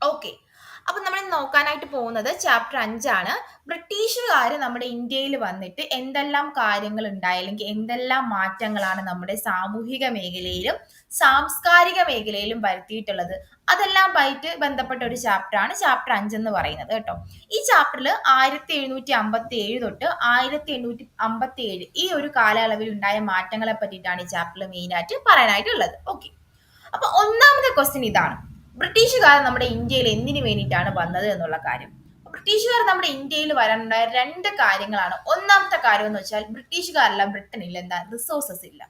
Okay. അപ്പൊ നമ്മൾ നോക്കാനായിട്ട് പോകുന്നത് ചാപ്റ്റർ 5 ആണ്. ബ്രിട്ടീഷുകാർ നമ്മുടെ ഇന്ത്യയിൽ വന്നിട്ട് എന്തെല്ലാം കാര്യങ്ങൾ ഉണ്ടായി, അല്ലെങ്കിൽ എന്തെല്ലാം മാറ്റങ്ങളാണ് നമ്മുടെ സാമൂഹിക മേഖലയിലും സാംസ്കാരിക മേഖലയിലും വരുത്തിയിട്ടുള്ളത്. അതെല്ലാം ആയിട്ട് ബന്ധപ്പെട്ട ഒരു ചാപ്റ്ററാണ് ചാപ്റ്റർ 5 എന്ന് പറയുന്നത് കേട്ടോ. ഈ ചാപ്റ്ററിൽ 1757 തൊട്ട് 1857 ഈ ഒരു കാലയളവിൽ ഉണ്ടായ മാറ്റങ്ങളെ പറ്റിയിട്ടാണ് ഈ ചാപ്റ്ററിൽ മെയിൻ ആയിട്ട് പറയാനായിട്ടുള്ളത്. ഓക്കെ. അപ്പൊ ഒന്നാമത്തെ ക്വസ്റ്റ്യൻ ഇതാണ്: ബ്രിട്ടീഷുകാർ നമ്മുടെ ഇന്ത്യയിൽ എന്തിനു വേണ്ടിയിട്ടാണ് വന്നത് എന്നുള്ള കാര്യം. ബ്രിട്ടീഷുകാർ നമ്മുടെ ഇന്ത്യയിൽ വരാനുണ്ടായ രണ്ട് കാര്യങ്ങളാണ്. ഒന്നാമത്തെ കാര്യം എന്ന് വെച്ചാൽ ബ്രിട്ടീഷുകാരല്ല, ബ്രിട്ടനിൽ എന്താ റിസോഴ്സസ് ഇല്ല.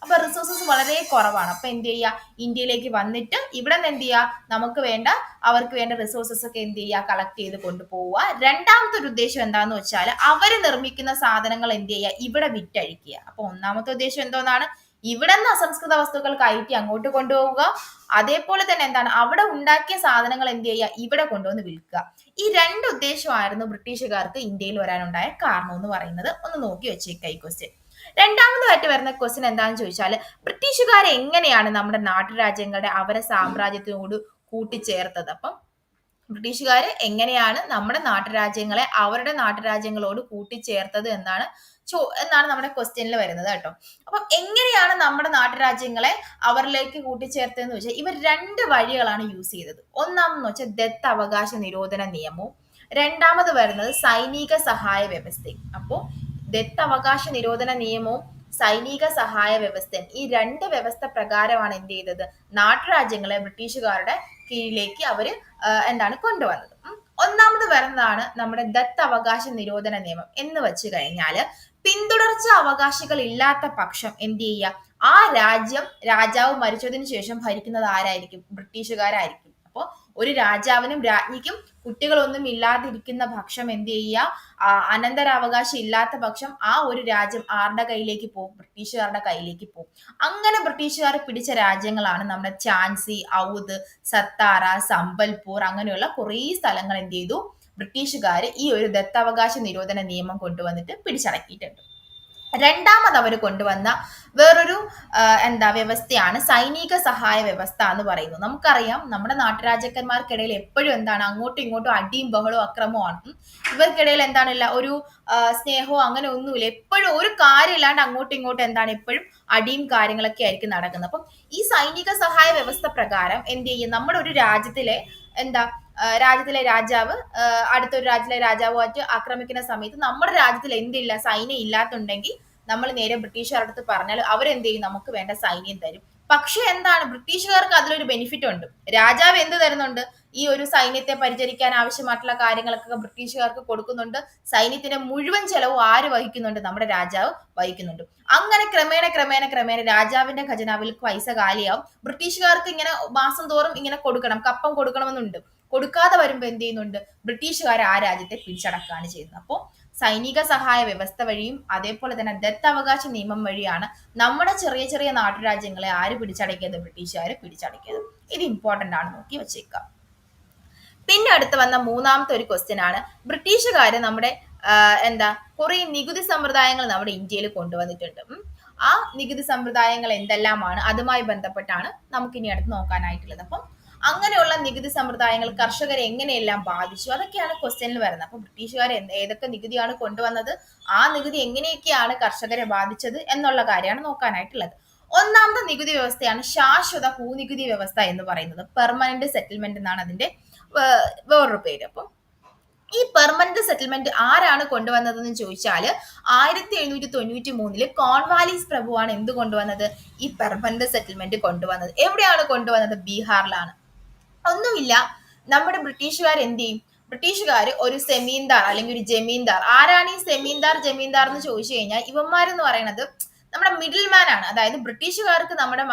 അപ്പൊ റിസോഴ്സസ് വളരെ കുറവാണ്. അപ്പൊ എന്ത് ചെയ്യുക, ഇന്ത്യയിലേക്ക് വന്നിട്ട് ഇവിടെ നിന്ന് എന്ത് ചെയ്യുക, നമുക്ക് വേണ്ട അവർക്ക് വേണ്ട റിസോഴ്സസ് ഒക്കെ എന്ത് ചെയ്യുക, കളക്ട് ചെയ്ത് കൊണ്ടുപോവുക. രണ്ടാമത്തെ ഒരു ഉദ്ദേശം എന്താന്ന് വെച്ചാൽ അവര് നിർമ്മിക്കുന്ന സാധനങ്ങൾ എന്ത് ചെയ്യുക, ഇവിടെ വിറ്റഴിക്കുക. അപ്പൊ ഒന്നാമത്തെ ഉദ്ദേശം എന്തോന്നാണ്, ഇവിടെ നിന്ന് അസംസ്കൃത വസ്തുക്കൾ കയറ്റി അങ്ങോട്ട് കൊണ്ടുപോവുക. അതേപോലെ തന്നെ എന്താണ്, അവിടെ ഉണ്ടാക്കിയ സാധനങ്ങൾ എന്ത് ചെയ്യുക, ഇവിടെ കൊണ്ടുവന്ന് വിൽക്കുക. ഈ രണ്ട് ഉദ്ദേശമായിരുന്നു ബ്രിട്ടീഷുകാർക്ക് ഇന്ത്യയിൽ വരാനുണ്ടായ കാരണം എന്ന് പറയുന്നത്. ഒന്ന് നോക്കി വെച്ചേക്ക ഈ ക്വസ്റ്റ്യൻ. രണ്ടാമതായിട്ട് വരുന്ന ക്വസ്റ്റ്യൻ എന്താണെന്ന് ചോദിച്ചാൽ, ബ്രിട്ടീഷുകാരെ എങ്ങനെയാണ് നമ്മുടെ നാട്ടുരാജ്യങ്ങളുടെ അവരെ സാമ്രാജ്യത്തിനോട് കൂട്ടിച്ചേർത്തത്. അപ്പം ബ്രിട്ടീഷുകാര് എങ്ങനെയാണ് നമ്മുടെ നാട്ടുരാജ്യങ്ങളെ അവരുടെ നാട്ടുരാജ്യങ്ങളോട് കൂട്ടിച്ചേർത്തത് എന്നാണ് നമ്മുടെ ക്വസ്റ്റ്യനിൽ വരുന്നത് കേട്ടോ. അപ്പം എങ്ങനെയാണ് നമ്മുടെ നാട്ടുരാജ്യങ്ങളെ അവരിലേക്ക് കൂട്ടിച്ചേർത്തതെന്ന് വെച്ചാൽ ഇവർ രണ്ട് വഴികളാണ് യൂസ് ചെയ്തത്. ഒന്നാമെന്ന് വെച്ചാൽ ദത്ത് അവകാശ നിരോധന നിയമവും, രണ്ടാമത് വരുന്നത് സൈനിക സഹായ വ്യവസ്ഥയും. അപ്പോൾ ദത്ത് അവകാശ നിരോധന നിയമവും സൈനിക സഹായ വ്യവസ്ഥയും, ഈ രണ്ട് വ്യവസ്ഥ പ്രകാരമാണ് എന്ത് ചെയ്തത്, നാട്ടുരാജ്യങ്ങളെ ബ്രിട്ടീഷുകാരുടെ കീഴിലേക്ക് അവര് കൊണ്ടുവന്നത്. ഒന്നാമത് വരുന്നതാണ് നമ്മുടെ ദത്ത് അവകാശ നിരോധന നിയമം. എന്ന് വെച്ച് കഴിഞ്ഞാല് പിന്തുടർച്ച അവകാശികൾ ഇല്ലാത്ത പക്ഷം എന്ത് ചെയ്യുക, ആ രാജാവ് മരിച്ചതിന് ശേഷം ഭരിക്കുന്നത് ആരായിരിക്കും, ബ്രിട്ടീഷുകാരായിരിക്കും. അപ്പോൾ ഒരു രാജാവിനും രാജ്ഞിക്കും കുട്ടികളൊന്നും ഇല്ലാതിരിക്കുന്ന പക്ഷം എന്ത് ചെയ്യുക, അനന്തരാവകാശം ഇല്ലാത്ത പക്ഷം ആ ഒരു രാജ്യം ആരുടെ കയ്യിലേക്ക് പോകും, ബ്രിട്ടീഷുകാരുടെ കയ്യിലേക്ക് പോകും. അങ്ങനെ ബ്രിട്ടീഷുകാർ പിടിച്ച രാജ്യങ്ങളാണ് നമ്മുടെ ഝാൻസി, ഔദ്, സത്താറ, സംബൽപൂർ, അങ്ങനെയുള്ള കുറേ സ്ഥലങ്ങൾ എന്ത് ചെയ്തു, ബ്രിട്ടീഷുകാർ ഈ ഒരു ദത്തവകാശ നിരോധന നിയമം കൊണ്ടുവന്നിട്ട് പിടിച്ചടക്കിയിട്ടുണ്ട്. രണ്ടാമത് അവർ കൊണ്ടുവന്ന വേറൊരു വ്യവസ്ഥയാണ് സൈനിക സഹായ വ്യവസ്ഥ എന്ന് പറയുന്നത്. നമുക്കറിയാം നമ്മുടെ നാട്ടുരാജ്യക്കാർക്കിടയിൽ എപ്പോഴും അങ്ങോട്ടും ഇങ്ങോട്ടും അടിയും ബഹളവും അക്രമവുമാണ്. ഇവർക്കിടയിൽ ഒരു സ്നേഹവും അങ്ങനെ ഒന്നുമില്ല. എപ്പോഴും ഒരു കാര്യമില്ലാണ്ട് അങ്ങോട്ടും ഇങ്ങോട്ടും എപ്പോഴും അടിയും കാര്യങ്ങളൊക്കെ ആയിരിക്കും നടക്കുന്നത്. അപ്പം ഈ സൈനിക സഹായ വ്യവസ്ഥ പ്രകാരം എന്ത് ചെയ്യും, നമ്മുടെ ഒരു രാജ്യത്തിലെ രാജ്യത്തിലെ രാജാവ് അടുത്തൊരു രാജ്യത്തിലെ രാജാവുമായിട്ട് ആക്രമിക്കുന്ന സമയത്ത് നമ്മുടെ രാജ്യത്തിൽ എന്തില്ല, സൈന്യം ഇല്ലാത്തുണ്ടെങ്കിൽ നമ്മൾ നേരെ ബ്രിട്ടീഷുകാരുടെ അടുത്ത് പറഞ്ഞാൽ അവരെന്ത് ചെയ്യും, നമുക്ക് വേണ്ട സൈന്യം തരും. പക്ഷെ ബ്രിട്ടീഷുകാർക്ക് അതിലൊരു ബെനിഫിറ്റ് ഉണ്ട്. രാജാവ് എന്ത് തരുന്നുണ്ട്, ഈ ഒരു സൈന്യത്തെ പരിചരിക്കാൻ ആവശ്യമായിട്ടുള്ള കാര്യങ്ങളൊക്കെ ബ്രിട്ടീഷുകാർക്ക് കൊടുക്കുന്നുണ്ട്. സൈന്യത്തിന്റെ മുഴുവൻ ചെലവും ആര് വഹിക്കുന്നുണ്ട്, നമ്മുടെ രാജാവ് വഹിക്കുന്നുണ്ട്. അങ്ങനെ ക്രമേണ ക്രമേണ ക്രമേണ രാജാവിന്റെ ഖജനാവിൽ പൈസ കാലിയാവും. ബ്രിട്ടീഷുകാർക്ക് ഇങ്ങനെ മാസം തോറും ഇങ്ങനെ കൊടുക്കണം, കപ്പം കൊടുക്കണമെന്നുണ്ട്. കൊടുക്കാതെ വരുമ്പോൾ എന്ത് ചെയ്യുന്നുണ്ട്, ബ്രിട്ടീഷുകാർ ആ രാജ്യത്തെ പിടിച്ചടക്കുകയാണ് ചെയ്യുന്നത്. അപ്പോൾ സൈനിക സഹായ വ്യവസ്ഥ വഴിയും അതേപോലെ തന്നെ ദത്തവകാശ നിയമം വഴിയാണ് നമ്മുടെ ചെറിയ ചെറിയ നാട്ടുരാജ്യങ്ങളെ ആര് പിടിച്ചടക്കിയത്, ബ്രിട്ടീഷുകാർ പിടിച്ചടക്കിയത്. ഇത് ഇമ്പോർട്ടന്റ് ആണ്, നോക്കി വെച്ചേക്കാം. പിന്നെ അടുത്ത് വന്ന മൂന്നാമത്തെ ഒരു ക്വസ്റ്റ്യൻ ആണ്, ബ്രിട്ടീഷുകാര് നമ്മുടെ കുറെ നികുതി സമ്പ്രദായങ്ങൾ നമ്മുടെ ഇന്ത്യയിൽ കൊണ്ടുവന്നിട്ടുണ്ട്. ആ നികുതി സമ്പ്രദായങ്ങൾ എന്തെല്ലാമാണ്, അതുമായി ബന്ധപ്പെട്ടാണ് നമുക്ക് ഇനി അടുത്ത് നോക്കാനായിട്ടുള്ളത്. അപ്പം അങ്ങനെയുള്ള നികുതി സമ്പ്രദായങ്ങൾ കർഷകരെ എങ്ങനെയെല്ലാം ബാധിച്ചു, അതൊക്കെയാണ് ക്വസ്റ്റ്യനിൽ വരുന്നത്. അപ്പൊ ബ്രിട്ടീഷുകാർ ഏതൊക്കെ നികുതിയാണ് കൊണ്ടുവന്നത്, ആ നികുതി എങ്ങനെയൊക്കെയാണ് കർഷകരെ ബാധിച്ചത് എന്നുള്ള കാര്യമാണ് നോക്കാനായിട്ടുള്ളത്. ഒന്നാമത്തെ നികുതി വ്യവസ്ഥയാണ് ശാശ്വത ഭൂനികുതി വ്യവസ്ഥ എന്ന് പറയുന്നത്. പെർമനന്റ് സെറ്റിൽമെന്റ് എന്നാണ് അതിന്റെ വേറൊരു പേര്. അപ്പം ഈ പെർമനന്റ് സെറ്റിൽമെന്റ് ആരാണ് കൊണ്ടുവന്നതെന്ന് ചോദിച്ചാൽ 1793 കോൺവാലിസ് പ്രഭുവാണ് എന്ത് കൊണ്ടുവന്നത്, ഈ പെർമനന്റ് സെറ്റിൽമെന്റ് കൊണ്ടുവന്നത്. എവിടെയാണ് കൊണ്ടുവന്നത്, ബീഹാറിലാണ്. ഒന്നുമില്ല, നമ്മുടെ ബ്രിട്ടീഷുകാർ എന്ത് ചെയ്യും, ബ്രിട്ടീഷുകാർ ഒരു സെമീന്ദാർ അല്ലെങ്കിൽ ഒരു ജമീന്ദാർ. ആരാണ് ഈ സെമീന്ദാർ ജമീന്ദാർ എന്ന് ചോദിച്ചു കഴിഞ്ഞാൽ ഇവന്മാരെന്ന് പറയുന്നത് നമ്മുടെ മിഡിൽ മാൻ ആണ്. അതായത് ബ്രിട്ടീഷുകാർക്ക് നമ്മുടെ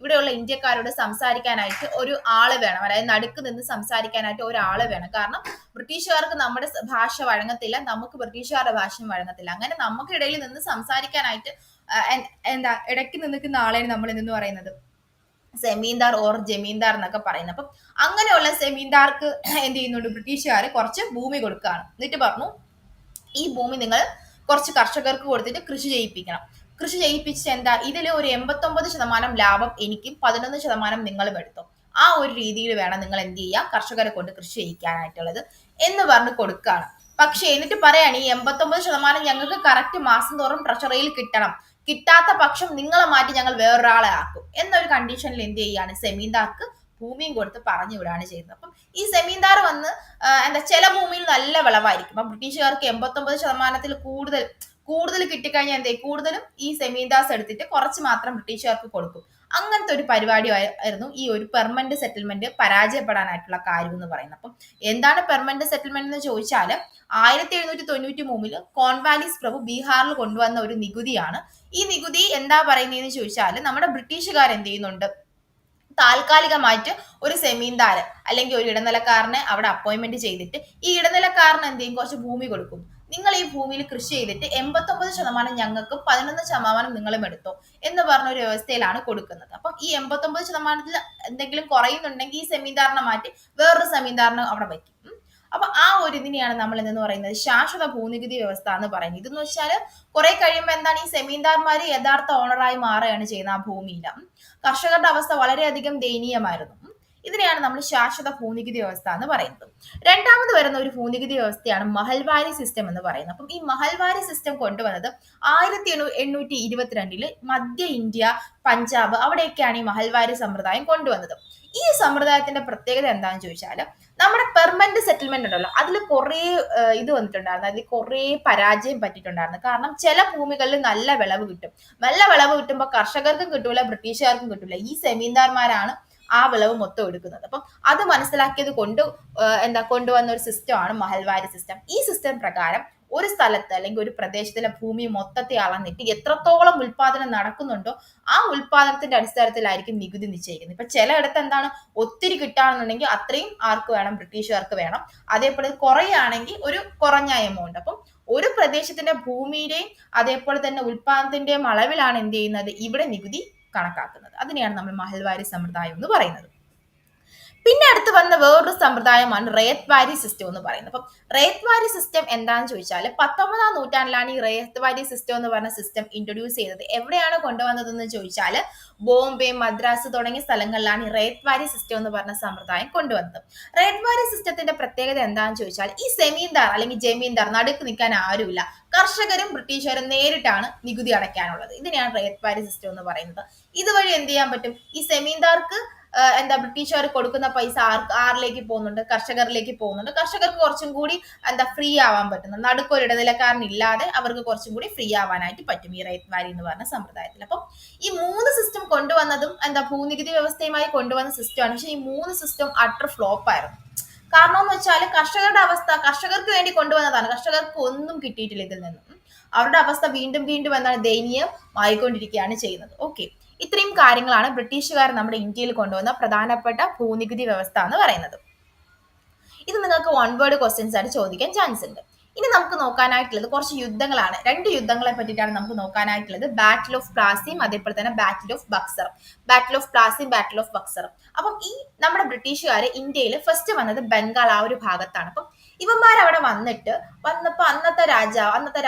ഇവിടെയുള്ള ഇന്ത്യക്കാരോട് സംസാരിക്കാനായിട്ട് ഒരു ആള് വേണം, അതായത് നടുക്ക് നിന്ന് സംസാരിക്കാനായിട്ട് ഒരാള് വേണം. കാരണം ബ്രിട്ടീഷുകാർക്ക് നമ്മുടെ ഭാഷ വഴങ്ങത്തില്ല, നമുക്ക് ബ്രിട്ടീഷുകാരുടെ ഭാഷയും വഴങ്ങത്തില്ല. അങ്ങനെ നമുക്കിടയിൽ നിന്ന് സംസാരിക്കാനായിട്ട് ഇടയ്ക്ക് നിൽക്കുന്ന ആളെയാണ് നമ്മൾ എന്ന് പറയുന്നത് സെമീന്ദാർ ഓർ ജമീന്ദാർ എന്നൊക്കെ പറയുന്നത്. അപ്പം അങ്ങനെയുള്ള സെമീന്ദാർക്ക് എന്ത് ചെയ്യുന്നുണ്ട്, ബ്രിട്ടീഷുകാർ കുറച്ച് ഭൂമി കൊടുക്കുകയാണ്. എന്നിട്ട് പറഞ്ഞു, ഈ ഭൂമി നിങ്ങൾ കുറച്ച് കർഷകർക്ക് കൊടുത്തിട്ട് കൃഷി ചെയ്യിപ്പിക്കണം. കൃഷി ചെയ്യിപ്പിച്ച് ഇതിൽ ഒരു 89% ലാഭം എനിക്കും 11% നിങ്ങളും എടുത്തോ. ആ ഒരു രീതിയിൽ വേണം നിങ്ങൾ എന്ത് ചെയ്യുക, കർഷകരെ കൊണ്ട് കൃഷി ചെയ്യിക്കാനായിട്ടുള്ളത് എന്ന് പറഞ്ഞ് കൊടുക്കുകയാണ്. പക്ഷെ എന്നിട്ട് പറയാണ് ഈ 89% ഞങ്ങൾക്ക് കറക്റ്റ് മാസം തോറും ട്രഷറിയിൽ കിട്ടണം, കിട്ടാത്ത പക്ഷം നിങ്ങളെ മാറ്റി ഞങ്ങൾ വേറൊരാളെ ആക്കും എന്നൊരു കണ്ടീഷനിൽ എന്ത് ചെയ്യാണ്, സെമീന്ദാർക്ക് ഭൂമിയും കൊടുത്ത് പറഞ്ഞു വിടുകയാണ് ചെയ്യുന്നത്. അപ്പം ഈ സെമീന്ദാർ വന്ന് ചില ഭൂമിയിൽ നല്ല വിളവായിരിക്കും. അപ്പൊ ബ്രിട്ടീഷുകാർക്ക് 89% കൂടുതൽ കിട്ടിക്കഴിഞ്ഞാൽ കൂടുതലും ഈ സെമീന്ദാസ് എടുത്തിട്ട് കുറച്ച് മാത്രം ബ്രിട്ടീഷുകാർക്ക് കൊടുക്കും. അങ്ങനത്തെ ഒരു പരിപാടി ആയിരുന്നു ഈ ഒരു പെർമനന്റ് സെറ്റിൽമെന്റ് പരാജയപ്പെടാനായിട്ടുള്ള കാര്യം എന്ന് പറയുന്നത്. അപ്പം എന്താണ് പെർമനന്റ് സെറ്റിൽമെന്റ് എന്ന് ചോദിച്ചാൽ 1793 കോൺവാലിസ് പ്രഭു ബീഹാറിൽ കൊണ്ടുവന്ന ഒരു നികുതിയാണ്. ഈ നികുതി എന്താ പറയുന്നതെന്ന് ചോദിച്ചാൽ നമ്മുടെ ബ്രിട്ടീഷുകാർ എന്ത് ചെയ്യുന്നുണ്ട്, താൽക്കാലികമായിട്ട് ഒരു സെമീന്ദാര് അല്ലെങ്കിൽ ഒരു ഇടനിലക്കാരനെ അവിടെ അപ്പോയിന്റ്മെന്റ് ചെയ്തിട്ട് ഈ ഇടനിലക്കാരന് എന്ത് ചെയ്യും, കുറച്ച് ഭൂമി കൊടുക്കും. നിങ്ങൾ ഈ ഭൂമിയിൽ കൃഷി ചെയ്തിട്ട് 89% ഞങ്ങൾക്കും 11% നിങ്ങളും എടുത്തോ എന്ന് പറഞ്ഞ ഒരു വ്യവസ്ഥയിലാണ് കൊടുക്കുന്നത്. അപ്പം ഈ 89% എന്തെങ്കിലും കുറയുന്നുണ്ടെങ്കിൽ ഈ സെമീന്ദാറിനെ മാറ്റി വേറൊരു സെമീന്ദാറിനെ അവിടെ വയ്ക്കും. അപ്പൊ ആ ഒരു ഇതിനെയാണ് നമ്മൾ എന്ന് പറയുന്നത് ശാശ്വത ഭൂനികുതി വ്യവസ്ഥ എന്ന് പറയുന്നത്. ഇതെന്ന് വെച്ചാൽ കുറെ കഴിയുമ്പോൾ എന്താണ്, ഈ സെമീന്ദാർമാര് യഥാർത്ഥ ഓണറായി മാറുകയാണ് ചെയ്യുന്നത് ആ ഭൂമിയിൽ. കർഷകരുടെ അവസ്ഥ വളരെയധികം ദയനീയമായിരുന്നു. ഇതിനെയാണ് നമ്മൾ ശാശ്വത ഭൂനികുതി വ്യവസ്ഥ എന്ന് പറയുന്നത്. രണ്ടാമത് വരുന്ന ഒരു ഭൂനികുതി വ്യവസ്ഥയാണ് മഹൽവാരി സിസ്റ്റം എന്ന് പറയുന്നത്. അപ്പം ഈ മഹൽവാരി സിസ്റ്റം കൊണ്ടുവന്നത് 1822 മധ്യ ഇന്ത്യ, പഞ്ചാബ് അവിടെയൊക്കെയാണ് ഈ മഹൽവാരി സമ്പ്രദായം കൊണ്ടുവന്നത്. ഈ സമ്പ്രദായത്തിന്റെ പ്രത്യേകത എന്താണെന്ന് ചോദിച്ചാൽ നമ്മുടെ പെർമനന്റ് സെറ്റിൽമെന്റ് ഉണ്ടല്ലോ, അതിൽ കുറെ ഇത് വന്നിട്ടുണ്ടായിരുന്നു, അതിൽ കുറെ പരാജയം പറ്റിയിട്ടുണ്ടായിരുന്നു. കാരണം ചില ഭൂമികളിൽ നല്ല വിളവ് കിട്ടും. നല്ല വിളവ് കിട്ടുമ്പോൾ കർഷകർക്കും കിട്ടൂല, ബ്രിട്ടീഷുകാർക്കും കിട്ടൂല, ഈ സെമീന്ദാർമാരാണ് ആ വിളവ് മൊത്തം എടുക്കുന്നത്. അപ്പം അത് മനസ്സിലാക്കിയത് കൊണ്ട് കൊണ്ടുവന്ന ഒരു സിസ്റ്റമാണ് മഹൽവാരി സിസ്റ്റം. ഈ സിസ്റ്റം പ്രകാരം ഒരു സ്ഥലത്ത് അല്ലെങ്കിൽ ഒരു പ്രദേശത്തിലെ ഭൂമി മൊത്തത്തെ അളന്നിട്ട് എത്രത്തോളം ഉൽപാദനം നടക്കുന്നുണ്ടോ ആ ഉൽപാദനത്തിന്റെ അടിസ്ഥാനത്തിലായിരിക്കും നികുതി നിശ്ചയിക്കുന്നത്. ഇപ്പൊ ചിലയിടത്ത് എന്താണ്, ഒത്തിരി കിട്ടാണെന്നുണ്ടെങ്കിൽ അത്രയും ആർക്ക് വേണം, ബ്രിട്ടീഷുകാർക്ക് വേണം. അതേപോലെ കുറയാണെങ്കിൽ ഒരു കുറഞ്ഞ എമൗണ്ട്. അപ്പം ഒരു പ്രദേശത്തിന്റെ ഭൂമിയുടെയും അതേപോലെ തന്നെ ഉൽപാദനത്തിന്റെയും അളവിലാണ് എന്ത് ചെയ്യുന്നത്, ഇവിടെ നികുതി കണക്കാക്കുന്നത്. അതിനെയാണ് നമ്മൾ മഹൽവാരി സമ്പ്രദായം എന്ന് പറയുന്നത്. പിന്നെ അടുത്ത് വന്ന വേറൊരു സമ്പ്രദായമാണ് റേത്ത് വാരി സിസ്റ്റം എന്ന് പറയുന്നത്. അപ്പം റേത്ത് വാരി സിസ്റ്റം എന്താണെന്ന് ചോദിച്ചാൽ 19ാം നൂറ്റാണ്ടിലാണ് ഈ റേത്ത് വാരി സിസ്റ്റം എന്ന് പറഞ്ഞ സിസ്റ്റം ഇൻട്രൊഡ്യൂസ് ചെയ്തത്. എവിടെയാണ് കൊണ്ടുവന്നതെന്ന് ചോദിച്ചാൽ ബോംബെ, മദ്രാസ് തുടങ്ങിയ സ്ഥലങ്ങളിലാണ് ഈ റേത്ത് വാരി സിസ്റ്റം എന്ന് പറഞ്ഞ സമ്പ്രദായം കൊണ്ടുവന്നത്. റേത്ത് വാരി സിസ്റ്റത്തിന്റെ പ്രത്യേകത എന്താണെന്ന് ചോദിച്ചാൽ ഈ സെമീന്ദാർ അല്ലെങ്കിൽ ജമീന്ദാർ നടുക്ക് നിൽക്കാൻ ആരുമില്ല, കർഷകരും ബ്രിട്ടീഷുകാരും നേരിട്ടാണ് നികുതി അടയ്ക്കാനുള്ളത്. ഇതിനെയാണ് റേത്ത് വാരി സിസ്റ്റം എന്ന് പറയുന്നത്. ഇതുവഴി എന്ത് ചെയ്യാൻ പറ്റും, ഈ സെമീന്ദാർക്ക് ബ്രിട്ടീഷുകാർ കൊടുക്കുന്ന പൈസ ആറിലേക്ക് പോകുന്നുണ്ട്, കർഷകരിലേക്ക് പോകുന്നുണ്ട്. കർഷകർക്ക് കുറച്ചും കൂടി ഫ്രീ ആവാൻ പറ്റുന്നു, നടുക്കൊരു ഇടനിലക്കാരനില്ലാതെ അവർക്ക് കുറച്ചും കൂടി ഫ്രീ ആവാനായിട്ട് പറ്റും ഈ റേത്ത് വാരി എന്ന് പറഞ്ഞ സമ്പ്രദായത്തിൽ. അപ്പം ഈ 3 സിസ്റ്റം കൊണ്ടുവന്നതും ഭൂനികുതി വ്യവസ്ഥയുമായി കൊണ്ടുവന്ന സിസ്റ്റമാണ്. പക്ഷെ ഈ 3 സിസ്റ്റം അട്ടർ ഫ്ലോപ്പ് ആയിരുന്നു. കാരണം എന്ന് വെച്ചാൽ കർഷകരുടെ അവസ്ഥ, കർഷകർക്ക് വേണ്ടി കൊണ്ടുവന്നതാണ്, കർഷകർക്ക് ഒന്നും കിട്ടിയിട്ടില്ല ഇതിൽ നിന്നും. അവരുടെ അവസ്ഥ വീണ്ടും വീണ്ടും എന്താണ്, ദയനീയം ആയിക്കൊണ്ടിരിക്കുകയാണ് ചെയ്യുന്നത്. ഓക്കെ, ഇത്രയും കാര്യങ്ങളാണ് ബ്രിട്ടീഷുകാർ നമ്മുടെ ഇന്ത്യയിൽ കൊണ്ടുവന്ന പ്രധാനപ്പെട്ട ഭൂനികുതി വ്യവസ്ഥ എന്ന് പറയുന്നത്. ഇത് നിങ്ങൾക്ക് 1 വേർഡ് ക്വസ്റ്റ്യൻസ് ആയിട്ട് ചോദിക്കാൻ ചാൻസ് ഉണ്ട്. ഇനി നമുക്ക് നോക്കാനായിട്ടുള്ളത് കുറച്ച് യുദ്ധങ്ങളാണ്. 2 യുദ്ധങ്ങളെ പറ്റിയിട്ടാണ് നമുക്ക് നോക്കാനായിട്ടുള്ളത്. ബാറ്റിൽ ഓഫ് പ്ലാസിയും അതേപോലെ തന്നെ battle of Buxar. Battle of പ്ലാസിയും ബാറ്റിൽ ഓഫ് ബക്സറും. അപ്പം ഈ നമ്മുടെ ബ്രിട്ടീഷുകാർ ഇന്ത്യയിൽ ഫസ്റ്റ് വന്നത് ബംഗാൾ ആ ഒരു ഭാഗത്താണ്. അപ്പം ഇവന്മാർ അവിടെ വന്നപ്പോ അന്നത്തെ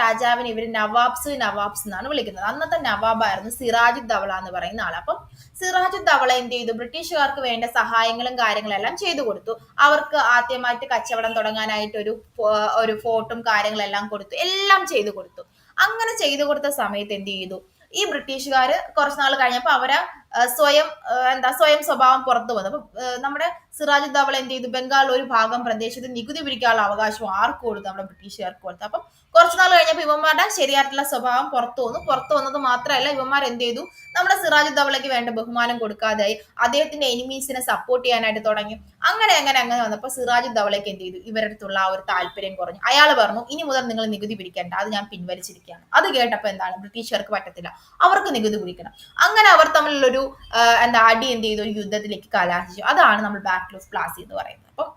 രാജാവിനെ ഇവര് നവാബ്സ് എന്നാണ് വിളിക്കുന്നത്. അന്നത്തെ നവാബായിരുന്നു സിറാജുദ്ദൗള എന്ന് പറയുന്ന ആൾ. അപ്പം സിറാജുദ്ദൗള എന്ത് ചെയ്തു, ബ്രിട്ടീഷുകാർക്ക് വേണ്ട സഹായങ്ങളും കാര്യങ്ങളെല്ലാം ചെയ്തു കൊടുത്തു. അവർക്ക് ആദ്യമായിട്ട് കച്ചവടം തുടങ്ങാനായിട്ട് ഒരു ഫോർട്ടും കാര്യങ്ങളെല്ലാം കൊടുത്തു, എല്ലാം ചെയ്തു കൊടുത്തു. അങ്ങനെ ചെയ്തു കൊടുത്ത സമയത്ത് എന്ത് ചെയ്തു, ഈ ബ്രിട്ടീഷുകാര് കുറച്ചു നാൾ കഴിഞ്ഞപ്പോ അവരെ സ്വയം സ്വഭാവം പുറത്തു വന്നു. അപ്പൊ നമ്മുടെ സിറാജുദ്ദൗള എന്ത് ചെയ്തു, ബംഗാൾ ഒരു ഭാഗം പ്രദേശത്ത് നികുതി പിരിക്കാനുള്ള അവകാശം ആർക്ക് കൊടുത്തു, നമ്മുടെ ബ്രിട്ടീഷുകാർക്ക് കൊടുത്തു. അപ്പം കുറച്ചു നാൾ കഴിഞ്ഞപ്പോൾ ഇവന്മാരുടെ ശരിയായിട്ടുള്ള സ്വഭാവം പുറത്തു വന്നത് മാത്രമല്ല, ഇവന്മാർ എന്ത് ചെയ്തു, നമ്മുടെ സിറാജുദ്ദൗളയ്ക്ക് വേണ്ട ബഹുമാനം കൊടുക്കാതായി, അദ്ദേഹത്തിന്റെ എനിമീസിനെ സപ്പോർട്ട് ചെയ്യാനായിട്ട് തുടങ്ങി. അങ്ങനെ വന്നപ്പോൾ സിറാജുദ്ദൗളയ്ക്ക് എന്ത് ചെയ്തു, ഇവരുടെ അടുത്തുള്ള ആ ഒരു താല്പര്യം കുറഞ്ഞു. അയാൾ പറഞ്ഞു, ഇനി മുതൽ നിങ്ങൾ നികുതി പിരിക്കേണ്ട, അത് ഞാൻ പിൻവലിച്ചിരിക്കുകയാണ്. അത് കേട്ടപ്പോൾ എന്താണ്, ബ്രിട്ടീഷുകാർക്ക് പറ്റത്തില്ല, അവർക്ക് നികുതി പിരിക്കണം. അങ്ങനെ അവർ തമ്മിലുള്ളൊരു അടി എന്ത് ചെയ്തു, ഒരു യുദ്ധത്തിലേക്ക് കലാശിച്ചു. അതാണ് നമ്മൾ ബാറ്റിൽ ഓഫ് പ്ലാസി എന്ന് പറയുന്നത്. അപ്പം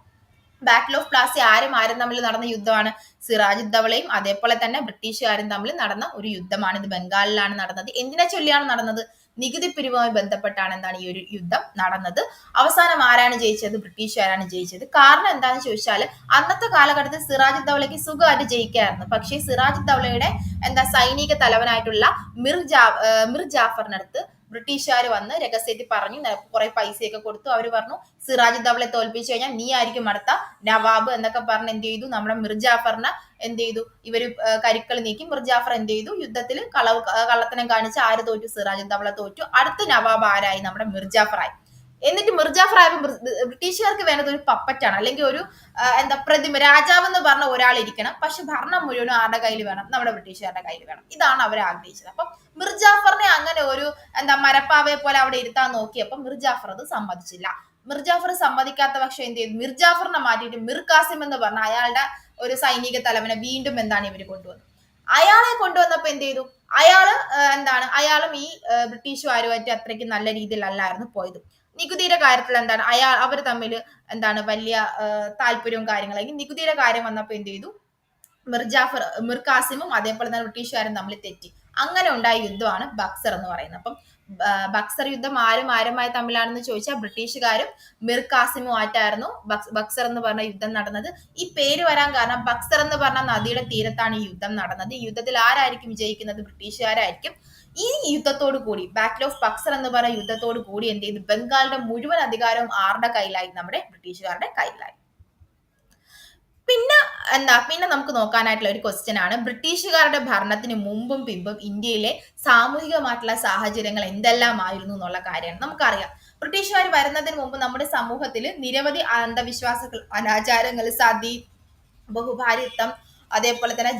ബാറ്റിൽ ഓഫ് പ്ലാസി ആരും തമ്മിൽ നടന്ന യുദ്ധമാണ്, സിറാജുദ്ദൗളയും അതേപോലെ തന്നെ ബ്രിട്ടീഷുകാരും തമ്മിൽ നടന്ന ഒരു യുദ്ധമാണ്. ഇത് ബംഗാളിലാണ് നടന്നത്. എന്തിനെ ചൊല്ലിയാണ് നടന്നത്, നികുതി പിരിവുമായി ബന്ധപ്പെട്ടാണ് ഈ ഒരു യുദ്ധം നടന്നത്. അവസാനം ആരാണ് ജയിച്ചത്, ബ്രിട്ടീഷുകാരാണ് ജയിച്ചത്. കാരണം എന്താണെന്ന് ചോദിച്ചാൽ അന്നത്തെ കാലഘട്ടത്തിൽ സിറാജുദ്ദൗളയ്ക്ക് സുഖമായിട്ട് ജയിക്കായിരുന്നു. പക്ഷേ സിറാജുദ്ദൗളയുടെ സൈനിക തലവനായിട്ടുള്ള മിർ ജാഫറിനടുത്ത് ബ്രിട്ടീഷുകാർ വന്ന് രഹസ്യത്തിൽ പറഞ്ഞു, കുറെ പൈസയൊക്കെ കൊടുത്തു. അവർ പറഞ്ഞു സിറാജ് ദൗളയെ തോൽപ്പിച്ചു കഴിഞ്ഞാൽ നീ ആയിരിക്കും അടുത്ത നവാബ് എന്നൊക്കെ പറഞ്ഞ് എന്ത് ചെയ്തു, നമ്മുടെ മിർജാഫറിനെ എന്ത് ചെയ്തു, ഇവര് കരുക്കൾ നീക്കി. മിർജാഫർ എന്ത് ചെയ്തു, യുദ്ധത്തിൽ കള്ളത്തനം കാണിച്ച് ആര് തോറ്റു, സിറാജ് ദൗള തോറ്റു. അടുത്ത നവാബ് ആരായി, നമ്മുടെ മിർജാഫറായി. എന്നിട്ട് മിർജാഫർ ആയപ്പോൾ ബ്രിട്ടീഷുകാർക്ക് വേണ്ടത് ഒരു പപ്പറ്റാണ്, അല്ലെങ്കിൽ ഒരു എന്താ പ്രതിമ, രാജാവ് എന്ന് പറഞ്ഞ ഒരാൾ ഇരിക്കണം, പക്ഷെ ഭരണം മുഴുവനും ആരുടെ കയ്യിൽ വേണം, നമ്മുടെ ബ്രിട്ടീഷുകാരുടെ കയ്യിൽ വേണം. ഇതാണ് അവർ ആഗ്രഹിച്ചത്. അപ്പം മിർജാഫറിനെ അങ്ങനെ ഒരു എന്താ മരപ്പാവയെ പോലെ അവിടെ ഇരുത്താൻ നോക്കിയപ്പോൾ മിർജാഫർ അത് സമ്മതിച്ചില്ല. മിർജാഫർ സമ്മതിക്കാത്ത പക്ഷെ എന്ത് ചെയ്തു, മിർജാഫറിനെ മാറ്റിയിട്ട് മിർ കാസിം എന്ന് പറഞ്ഞ അയാളുടെ ഒരു സൈനിക തലവനെ വീണ്ടും എന്താണ് ഇവർ കൊണ്ടുവന്നത്. അയാളെ കൊണ്ടുവന്നപ്പോ എന്ത് ചെയ്തു, അയാളും ഈ ബ്രിട്ടീഷുകാരുമായിട്ട് അത്രയ്ക്ക് നല്ല രീതിയിലല്ലായിരുന്നു പോയത്. നികുതിയുടെ കാര്യത്തിൽ അവർ തമ്മിൽ വലിയ താല്പര്യവും കാര്യങ്ങളായിരിക്കും. നികുതിയുടെ കാര്യം വന്നപ്പോ എന്ത് ചെയ്തു, മിർ കാസിമും അതേപോലെ തന്നെ ബ്രിട്ടീഷുകാരും തമ്മിൽ തെറ്റി. അങ്ങനെ ഉണ്ടായ യുദ്ധമാണ് ബക്സർ എന്ന് പറയുന്നത്. അപ്പം ബക്സർ യുദ്ധം ആരുമായി തമ്മിലാണെന്ന് ചോദിച്ചാൽ ബ്രിട്ടീഷുകാരും മിർ കാസിമുമായിട്ടായിരുന്നു ബക്സർ എന്ന് പറഞ്ഞ യുദ്ധം നടന്നത്. ഈ പേര് വരാൻ കാരണം ബക്സർ എന്ന് പറഞ്ഞ നദിയുടെ തീരത്താണ് ഈ യുദ്ധം നടന്നത്. ഈ യുദ്ധത്തിൽ ആരായിരിക്കും വിജയിക്കുന്നത്, ബ്രിട്ടീഷുകാരായിരിക്കും. ഈ യുദ്ധത്തോടു കൂടി, ബാറ്റിൽ ഓഫ് ബക്സർ എന്ന് പറയുന്ന യുദ്ധത്തോടു കൂടി എന്ത് ചെയ്തു, ബംഗാളിന്റെ മുഴുവൻ അധികാരവും ആരുടെ കയ്യിലായി, നമ്മുടെ ബ്രിട്ടീഷുകാരുടെ കയ്യിലായി. പിന്നെ നമുക്ക് നോക്കാനായിട്ടുള്ള ഒരു ക്വസ്റ്റ്യൻ ആണ്, ബ്രിട്ടീഷുകാരുടെ ഭരണത്തിന് മുമ്പും പിമ്പും ഇന്ത്യയിലെ സാമൂഹികമായിട്ടുള്ള സാഹചര്യങ്ങൾ എന്തെല്ലാമായിരുന്നു എന്നുള്ള കാര്യമാണ്. നമുക്കറിയാം, ബ്രിട്ടീഷുകാർ വരുന്നതിന് മുമ്പ് നമ്മുടെ സമൂഹത്തിൽ നിരവധി അന്ധവിശ്വാസങ്ങൾ, അനാചാരങ്ങൾ, സതി, ബഹുഭാര്യത്വം, അതേപോലെ തന്നെ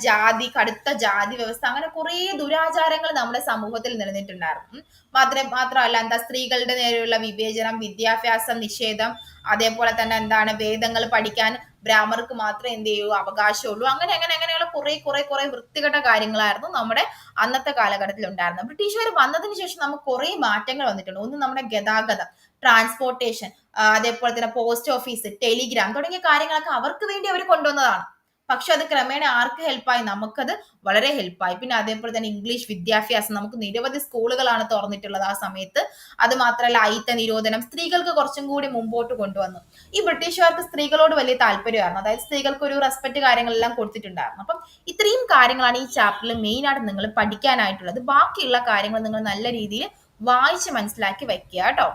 കടുത്ത ജാതി വ്യവസ്ഥ, അങ്ങനെ കുറെ ദുരാചാരങ്ങൾ നമ്മുടെ സമൂഹത്തിൽ നിലനിന്നിട്ടുണ്ടായിരുന്നു. മാത്രമല്ല സ്ത്രീകളുടെ നേരെയുള്ള വിവേചനം, വിദ്യാഭ്യാസ നിഷേധം, അതേപോലെ തന്നെ വേദങ്ങൾ പഠിക്കാൻ ബ്രാഹ്മർക്ക് മാത്രമേ എന്ത് ചെയ്യൂ അവകാശമുള്ളൂ. അങ്ങനെയുള്ള കുറെ വൃത്തികെട്ട കാര്യങ്ങളായിരുന്നു നമ്മുടെ അന്നത്തെ കാലഘട്ടത്തിൽ ഉണ്ടായിരുന്നത്. ബ്രിട്ടീഷുകാർ വന്നതിന് ശേഷം നമുക്ക് കുറെ മാറ്റങ്ങൾ വന്നിട്ടുണ്ട്. ഒന്ന് നമ്മുടെ ഗതാഗതം, ട്രാൻസ്പോർട്ടേഷൻ, അതേപോലെ തന്നെ പോസ്റ്റ് ഓഫീസ്, ടെലിഗ്രാം തുടങ്ങിയ കാര്യങ്ങളൊക്കെ അവർക്ക് വേണ്ടി അവർ കൊണ്ടുവന്നതാണ്. പക്ഷെ അത് ക്രമേണ ആർക്ക് ഹെൽപ്പായി, നമുക്കത് വളരെ ഹെൽപ്പായി. പിന്നെ അതേപോലെ തന്നെ ഇംഗ്ലീഷ് വിദ്യാഭ്യാസം, നമുക്ക് നിരവധി സ്കൂളുകളാണ് തുറന്നിട്ടുള്ളത് ആ സമയത്ത്. അത് മാത്രമല്ല അയിത്ത നിരോധനം, സ്ത്രീകൾക്ക് കുറച്ചും കൂടി മുമ്പോട്ട് കൊണ്ടുവന്നു. ഈ ബ്രിട്ടീഷുകാർക്ക് സ്ത്രീകളോട് വലിയ താല്പര്യമായിരുന്നു, അതായത് സ്ത്രീകൾക്ക് ഒരു റെസ്പെക്ട് കാര്യങ്ങളെല്ലാം കൊടുത്തിട്ടുണ്ടായിരുന്നു. അപ്പം ഇത്രയും കാര്യങ്ങളാണ് ഈ ചാപ്റ്ററിൽ മെയിൻ ആയിട്ട് നിങ്ങൾ പഠിക്കാനായിട്ടുള്ളത്. ബാക്കിയുള്ള കാര്യങ്ങൾ നിങ്ങൾ നല്ല രീതിയിൽ വായിച്ച് മനസ്സിലാക്കി വെക്കുക കേട്ടോ.